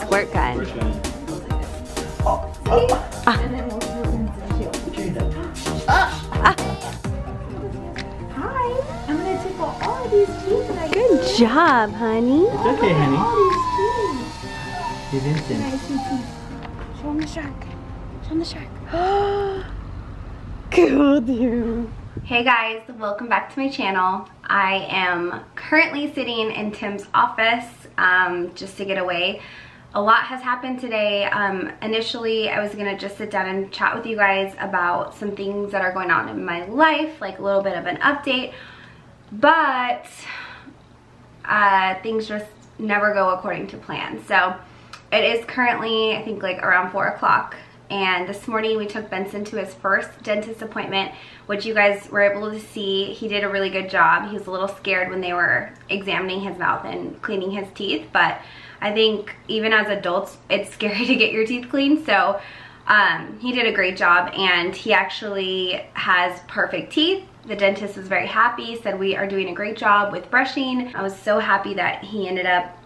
Squirt gun. Squirt gun. And then we'll do it. Hi. I'm gonna tickle all of these teeth and I Good job, honey. It's okay, honey. all these teeth. He's instant. Nice and teeth. Show him the shark. Show him the shark. Cool, dude. Hey guys, welcome back to my channel. I am currently sitting in Tim's office just to get away. A lot has happened today. Initially, I was gonna just sit down and chat with you guys about some things that are going on in my life, like a little bit of an update, but things just never go according to plan. So it is currently, I think, like around 4 o'clock. And this morning we took Benson to his first dentist appointment, which you guys were able to see. He did a really good job. He was a little scared when they were examining his mouth and cleaning his teeth, but I think even as adults, it's scary to get your teeth cleaned. So he did a great job, and he actually has perfect teeth. The dentist was very happy, said we are doing a great job with brushing. I was so happy that he ended up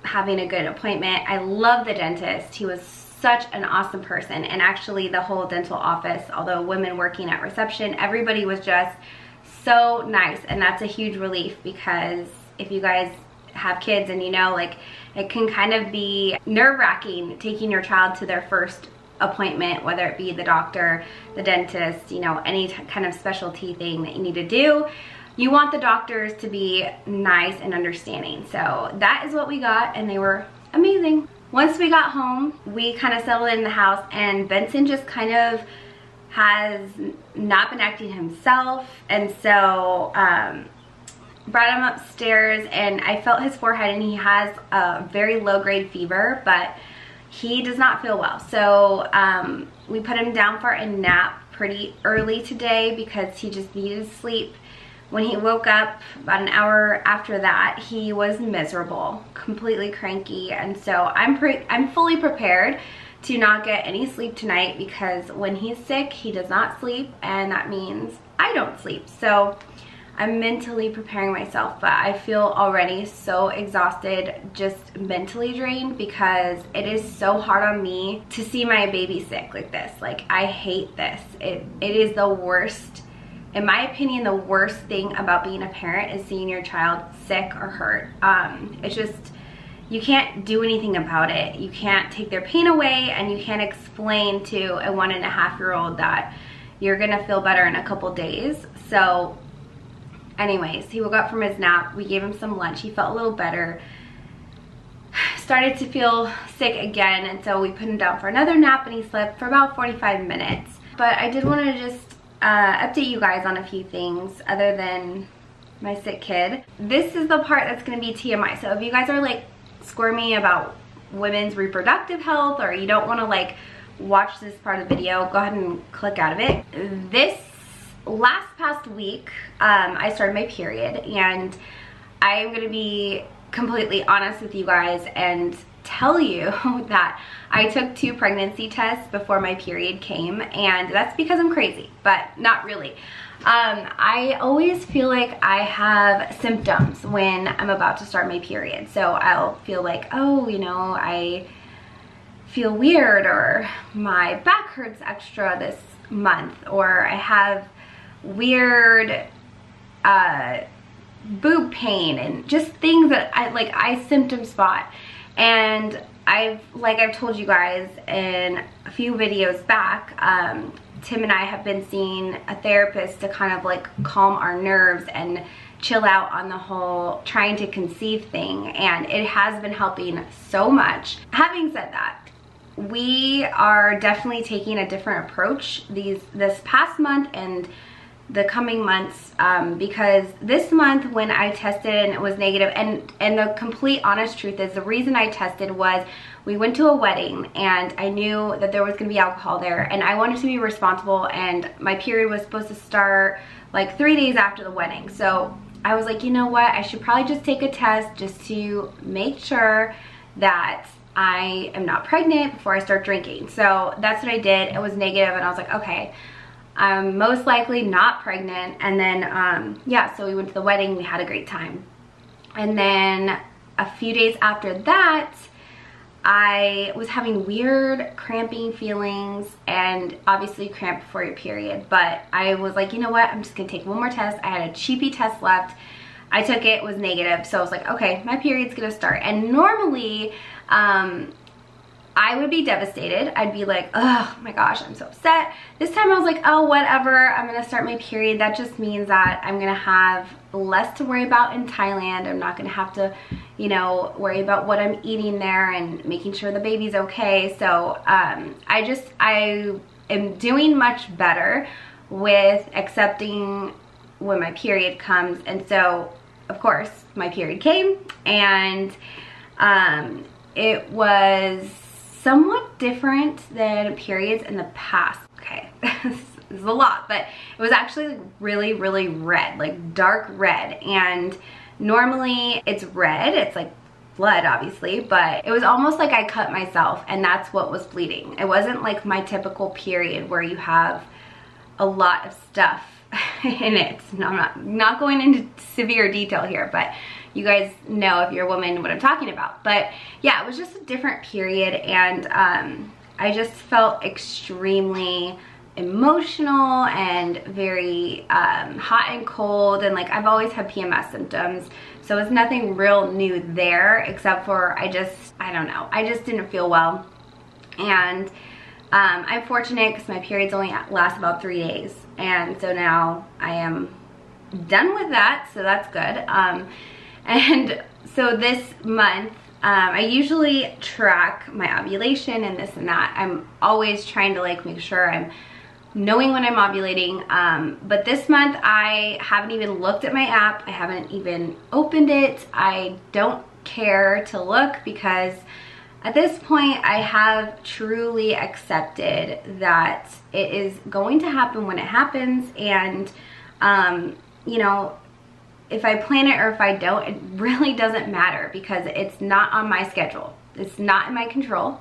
having a good appointment. I love the dentist. He was such an awesome person, and actually the whole dental office, although women working at reception, everybody was just so nice, and that's a huge relief, because if you guys have kids and you know, like, it can kind of be nerve-wracking taking your child to their first appointment, whether it be the doctor, the dentist, you know, any kind of specialty thing that you need to do. You want the doctors to be nice and understanding. So that is what we got, and they were amazing. Once we got home, we kind of settled in the house, and Benson just kind of has not been acting himself, and so brought him upstairs, and I felt his forehead, and he has a very low-grade fever, but he does not feel well. So we put him down for a nap pretty early today because he just needed sleep. When he woke up about an hour after that, he was miserable, completely cranky, and so I'm fully prepared to not get any sleep tonight, because when he's sick, he does not sleep, and that means I don't sleep. So I'm mentally preparing myself, but I feel already so exhausted, just mentally drained, because it is so hard on me to see my baby sick like this. Like, I hate this. It is the worst. In my opinion, the worst thing about being a parent is seeing your child sick or hurt. It's just, you can't do anything about it. You can't take their pain away, and you can't explain to a 1.5-year-old that you're gonna feel better in a couple days. So anyways, he woke up from his nap. We gave him some lunch. He felt a little better. Started to feel sick again, and so we put him down for another nap, and he slept for about 45 minutes. But I did want to just update you guys on a few things other than my sick kid. This is the part that's going to be TMI. So if you guys are like squirmy about women's reproductive health, or you don't want to like watch this part of the video, go ahead and click out of it. This past week, I started my period, and I am going to be completely honest with you guys and tell you that I took 2 pregnancy tests before my period came, and that's because I'm crazy, but not really. I always feel like I have symptoms when I'm about to start my period. So I'll feel like, oh, you know, I feel weird, or my back hurts extra this month, or I have weird boob pain, and just things that I symptom spot. And I've told you guys in a few videos back, Tim and I have been seeing a therapist to kind of like calm our nerves and chill out on the whole trying to conceive thing, and it has been helping so much. Having said that, we are definitely taking a different approach this past month and the coming months, because this month when I tested and it was negative, and the complete honest truth is the reason I tested was we went to a wedding, and I knew that there was going to be alcohol there, and I wanted to be responsible, and my period was supposed to start like 3 days after the wedding. So I was like, you know what, I should probably just take a test just to make sure that I am not pregnant before I start drinking. So that's what I did. It was negative, and I was like, okay, I'm most likely not pregnant. And then yeah, so we went to the wedding, we had a great time. And then a few days after that, I was having weird cramping feelings, and obviously cramp before your period, but I was like, you know what, I'm just gonna take one more test. I had a cheapy test left. I took it, was negative, so I was like, okay, my period's gonna start. And normally, I would be devastated. I'd be like, oh my gosh, I'm so upset. This time I was like, oh, whatever, I'm gonna start my period. That just means that I'm gonna have less to worry about in Thailand. I'm not gonna have to, you know, worry about what I'm eating there and making sure the baby's okay. So I am doing much better with accepting when my period comes. And so, of course, my period came, and it was somewhat different than periods in the past. Okay, this is a lot, but it was actually really, really red, like dark red. And normally it's red, it's like blood obviously, but it was almost like I cut myself, and that's what was bleeding. It wasn't like my typical period where you have a lot of stuff in it. No, I'm not going into severe detail here, but you guys know, if you're a woman, what I'm talking about. But yeah, it was just a different period, and I just felt extremely emotional and very hot and cold, and like I've always had PMS symptoms, so it's nothing real new there, except for I don't know, I just didn't feel well. And I'm fortunate because my periods only last about 3 days, and so now I am done with that, so that's good. And so this month, I usually track my ovulation and this and that. I'm always trying to like make sure I'm knowing when I'm ovulating, but this month I haven't even looked at my app. I haven't even opened it. I don't care to look, because at this point I have truly accepted that it is going to happen when it happens. And you know, if I plan it or if I don't, it really doesn't matter, because it's not on my schedule. It's not in my control.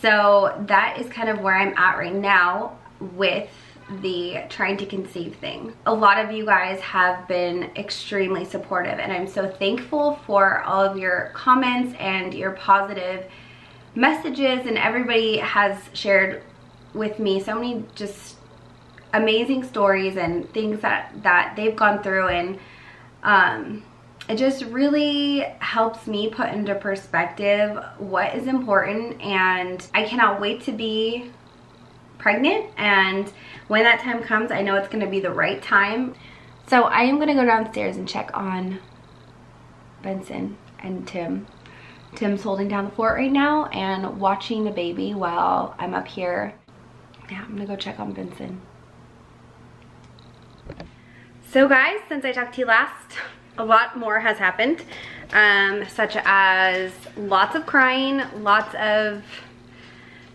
So that is kind of where I'm at right now with the trying to conceive thing. A lot of you guys have been extremely supportive, and I'm so thankful for all of your comments and your positive messages, and everybody has shared with me so many just amazing stories and things that they've gone through, and it just really helps me put into perspective what is important. And I cannot wait to be pregnant, and when that time comes, I know it's going to be the right time. So I am going to go downstairs and check on Benson and Tim. Tim's holding down the fort right now and watching the baby while I'm up here. Yeah, I'm gonna go check on Benson. So guys, since I talked to you last, a lot more has happened, such as lots of crying, lots of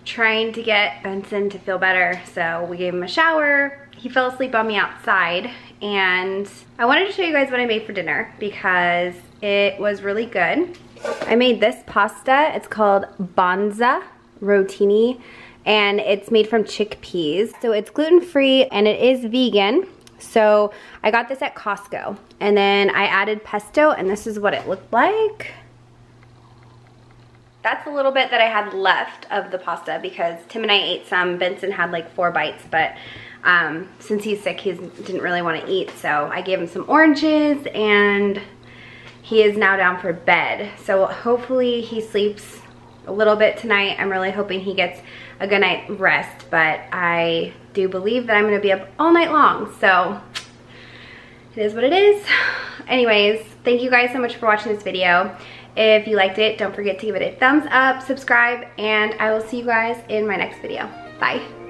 trying to get Benson to feel better. So we gave him a shower. He fell asleep on me outside, and I wanted to show you guys what I made for dinner because it was really good. I made this pasta. It's called Banza Rotini, and it's made from chickpeas. So it's gluten-free and it is vegan. So I got this at Costco, and then I added pesto, and this is what it looked like. That's a little bit that I had left of the pasta because Tim and I ate some. Benson had like 4 bites, but since he's sick, he didn't really want to eat. So I gave him some oranges, and he is now down for bed. So hopefully he sleeps a little bit tonight. I'm really hoping he gets a good night rest, but I do believe that I'm gonna be up all night long. So it is what it is. Anyways, thank you guys so much for watching this video. If you liked it, don't forget to give it a thumbs up, subscribe, and I will see you guys in my next video. Bye.